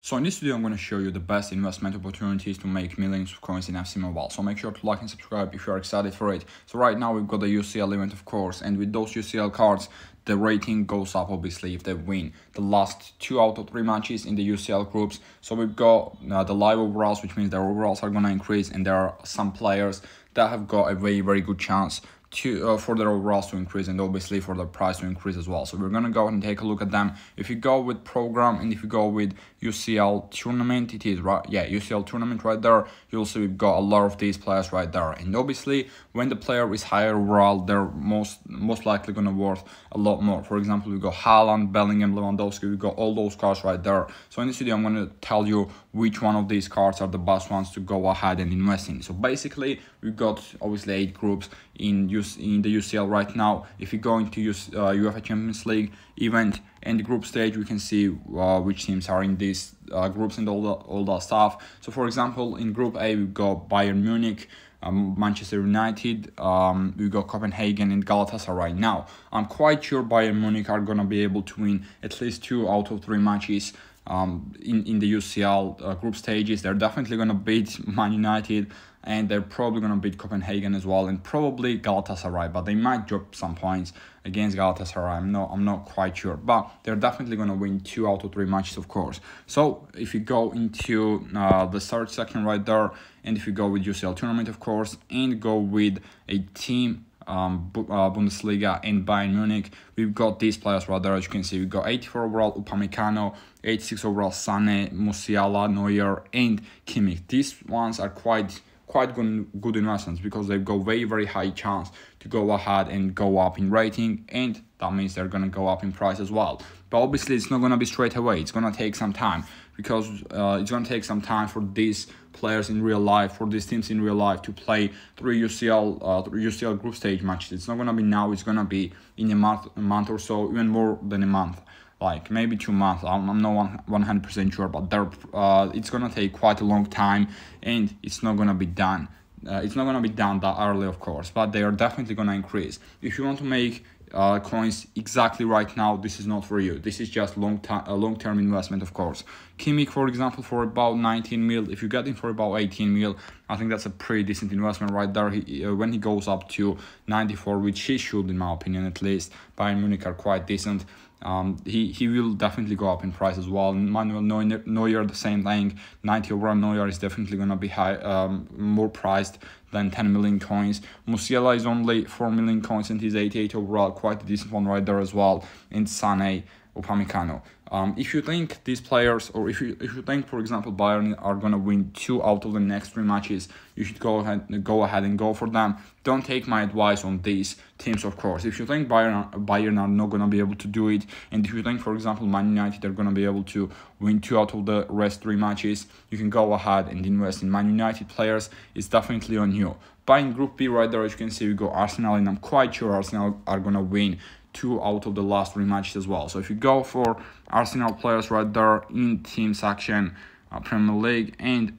So in this video, I'm going to show you the best investment opportunities to make millions of coins in FC Mobile. So make sure to like and subscribe if you are excited for it. So right now we've got the UCL event, of course, and with those UCL cards, the rating goes up obviously if they win the last 2 out of 3 matches in the UCL groups. So we've got the live overalls, which means their overalls are going to increase, and there are some players that have got a very good chance to for their overalls to increase, and obviously for the price to increase as well. So we're gonna go and take a look at them. If you go with program and if you go with UCL tournament, it is right, yeah, UCL tournament right there, you'll see we've got a lot of these players right there. And obviously when the player is higher overall, they're most likely gonna worth a lot more. For example, we've got Haaland, Bellingham, Lewandowski, we've got all those cards right there. So in this video I'm gonna tell you which one of these cards are the best ones to go ahead and invest in. So basically we've got obviously 8 groups in the UCL right now. If you go into UEFA Champions League event and the group stage, we can see which teams are in these groups and all that stuff. So for example, in Group A we've got Bayern Munich, Manchester United, we got Copenhagen and Galatasaray right now. I'm quite sure Bayern Munich are gonna be able to win at least 2 out of 3 matches in the UCL group stages. They're definitely gonna beat Man United, and they're probably gonna beat Copenhagen as well, and probably Galatasaray, but they might drop some points against Galatasaray. I'm not quite sure, but they're definitely gonna win 2 out of 3 matches, of course. So if you go into the third section right there, and if you go with UCL tournament, of course, and go with a team Bundesliga and Bayern Munich, we've got these players right there. As you can see, we've got 84 overall Upamecano, 86 overall Sané, Musiala, Neuer, and Kimmich. These ones are quite good investments because they've got very high chance to go ahead and go up in rating, and that means they're gonna go up in price as well. But obviously it's not gonna be straight away. It's gonna take some time, because it's gonna take some time for these players in real life, for these teams in real life, to play 3 UCL group stage matches. It's not gonna be now. It's gonna be in a month or so, even more than a month, like maybe 2 months. I'm not 100% sure, but it's gonna take quite a long time, and it's not gonna be done. It's not gonna be done that early, of course, but they are definitely gonna increase. If you want to make coins exactly right now, this is not for you. This is just long-term investment, of course. Kimmich, for example, for about 19 mil. If you get him for about 18 mil, I think that's a pretty decent investment right there. When he goes up to 94, which he should, in my opinion, at least, Bayern Munich are quite decent. He will definitely go up in price as well. Manuel Neuer, the same thing. 90 overall Neuer is definitely gonna be more priced than 10 million coins. Musiala is only 4 million coins, and he's 88 overall, quite a decent one right there as well. And Sané, Upamecano. If you think these players, or if you think, for example, Bayern are gonna win 2 out of the next 3 matches, you should go ahead and go for them. Don't take my advice on these teams, of course. If you think Bayern are not gonna be able to do it, and if you think, for example, Man United are gonna be able to win 2 out of the rest 3 matches, you can go ahead and invest in Man United players. It's definitely on you. But in Group B right there, as you can see, we go Arsenal, and I'm quite sure Arsenal are gonna win 2 out of the last 3 matches as well. So if you go for Arsenal players right there in team section, Premier League, and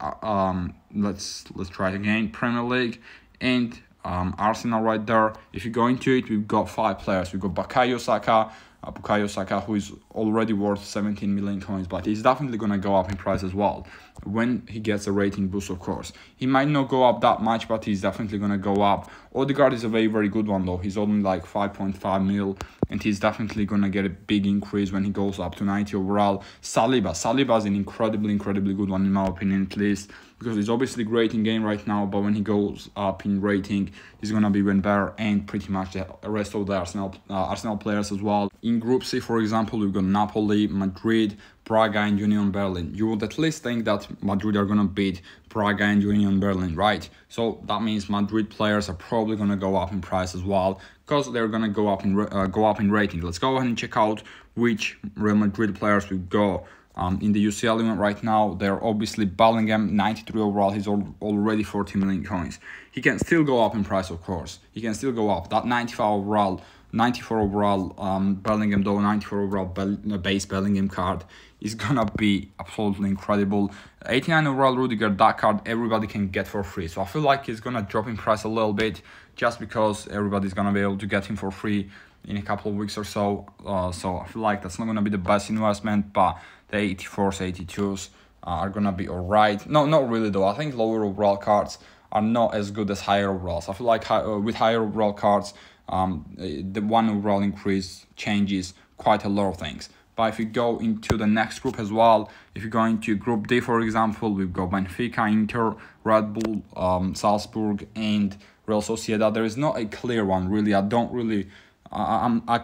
let's try it again, Premier League and Arsenal right there. If you go into it, we've got 5 players. We've got Bukayo Saka, who is already worth 17 million coins, but he's definitely gonna go up in price as well when he gets a rating boost, of course. He might not go up that much, but he's definitely gonna go up. Odegaard is a very good one though. He's only like 5.5 mil, and he's definitely gonna get a big increase when he goes up to 90 overall. Saliba is an incredibly good one, in my opinion, at least, because he's obviously great in game right now, but when he goes up in rating, he's gonna be even better, and pretty much the rest of the Arsenal players as well. In Group C, for example, we've got Napoli, Madrid, Braga, and Union Berlin. You would at least think that Madrid are gonna beat Braga and Union Berlin, right? So that means Madrid players are probably gonna go up in price as well, because they're gonna go up in rating. Let's go ahead and check out which Real Madrid players we've got in the UCL event right now. They're obviously Bellingham, 93 overall. He's already 40 million coins. He can still go up in price, of course. He can still go up. That 94 overall Bellingham though, 94 overall base Bellingham card is gonna be absolutely incredible. 89 overall Rudiger, that card everybody can get for free. So I feel like he's gonna drop in price a little bit, just because everybody's gonna be able to get him for free in a couple of weeks or so. So I feel like that's not gonna be the best investment, but the 84s, 82s are gonna be alright. No, not really though. I think lower overall cards are not as good as higher overalls. I feel like with higher overall cards, the one overall increase changes quite a lot of things. But if you go into the next group as well, if you go into Group D, for example, we've got Benfica, Inter, Red Bull, Salzburg, and Real Sociedad. There is not a clear one, really. I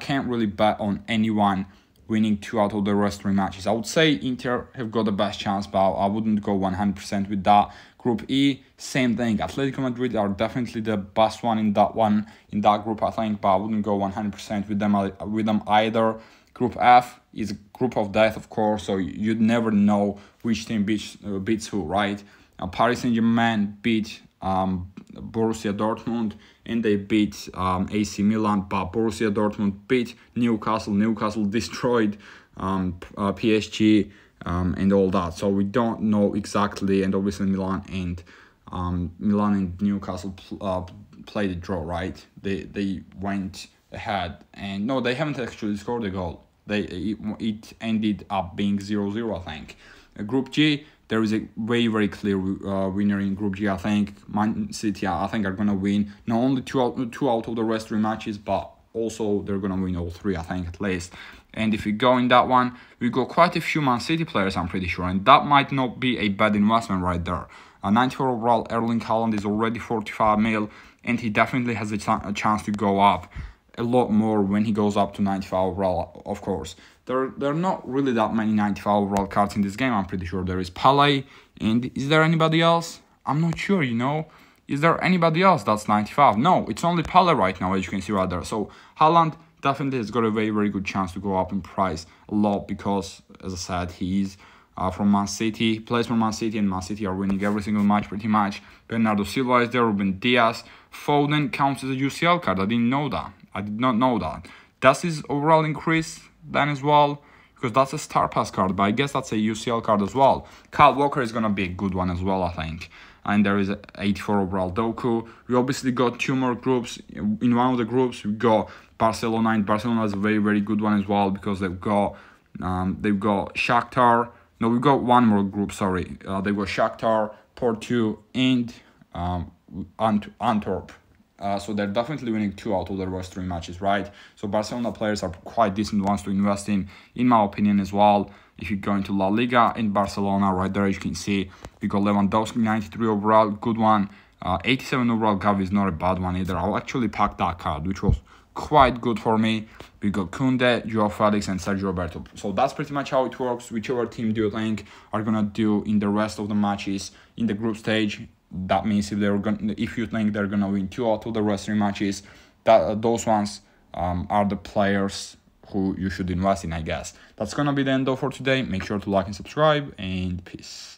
can't really bet on anyone winning 2 out of the rest 3 matches. I would say Inter have got the best chance, but I wouldn't go 100% with that. Group E, same thing. Atletico Madrid are definitely the best one in that group, I think, but I wouldn't go 100% with them either. Group F is a group of death, of course, so you'd never know which team beats who, right? Paris Saint-Germain beat Borussia Dortmund, and they beat AC Milan, but Borussia Dortmund beat Newcastle. Newcastle destroyed PSG and all that. So we don't know exactly, and obviously Milan and Newcastle played a draw, right? They went ahead, and no, they haven't actually scored a goal. It ended up being 0-0, I think. Group G, there is a very clear winner in Group G. I think Man City, I think, are gonna win not only two out of the rest 3 matches, but also they're gonna win all 3, I think, at least. And if we go in that one, we got quite a few Man City players, I'm pretty sure, and that might not be a bad investment right there. 94 overall, Erling Haaland is already 45 mil, and he definitely has a chance to go up a lot more when he goes up to 95 overall, of course. There are not really that many 95 overall cards in this game, I'm pretty sure. There is Pele, and is there anybody else? I'm not sure, you know. Is there anybody else that's 95? No, it's only Pele right now, as you can see right there. So Haaland definitely has got a very good chance to go up in price a lot because, as I said, he's from Man City. He plays for Man City, and Man City are winning every single match pretty much. Bernardo Silva is there, Ruben Diaz. Foden counts as a UCL card. I didn't know that. I did not know that. Does his overall increase then as well? Because that's a Star Pass card, but I guess that's a UCL card as well. Kyle Walker is going to be a good one as well, I think. And there is an 84 overall Doku. We obviously got 2 more groups. In one of the groups, we got Barcelona, and Barcelona is a very good one as well because they've got Shakhtar. No, we got one more group, sorry. They've got Shakhtar, Porto, and Antwerp. So they're definitely winning 2 out of the rest 3 matches, right? So Barcelona players are quite decent ones to invest in my opinion as well. If you go into La Liga in Barcelona, right there, as you can see, we got Lewandowski, 93 overall, good one. 87 overall Gavi is not a bad one either. I'll actually pack that card, which was quite good for me. We got Koundé, Joao Felix, and Sergio Roberto. So that's pretty much how it works. Whichever team do you think are gonna do in the rest of the matches in the group stage, that means if you think they're gonna win 2 out of the rest 3 matches, those ones are the players who you should invest in, I guess. That's gonna be the end though for today. Make sure to like and subscribe, and peace.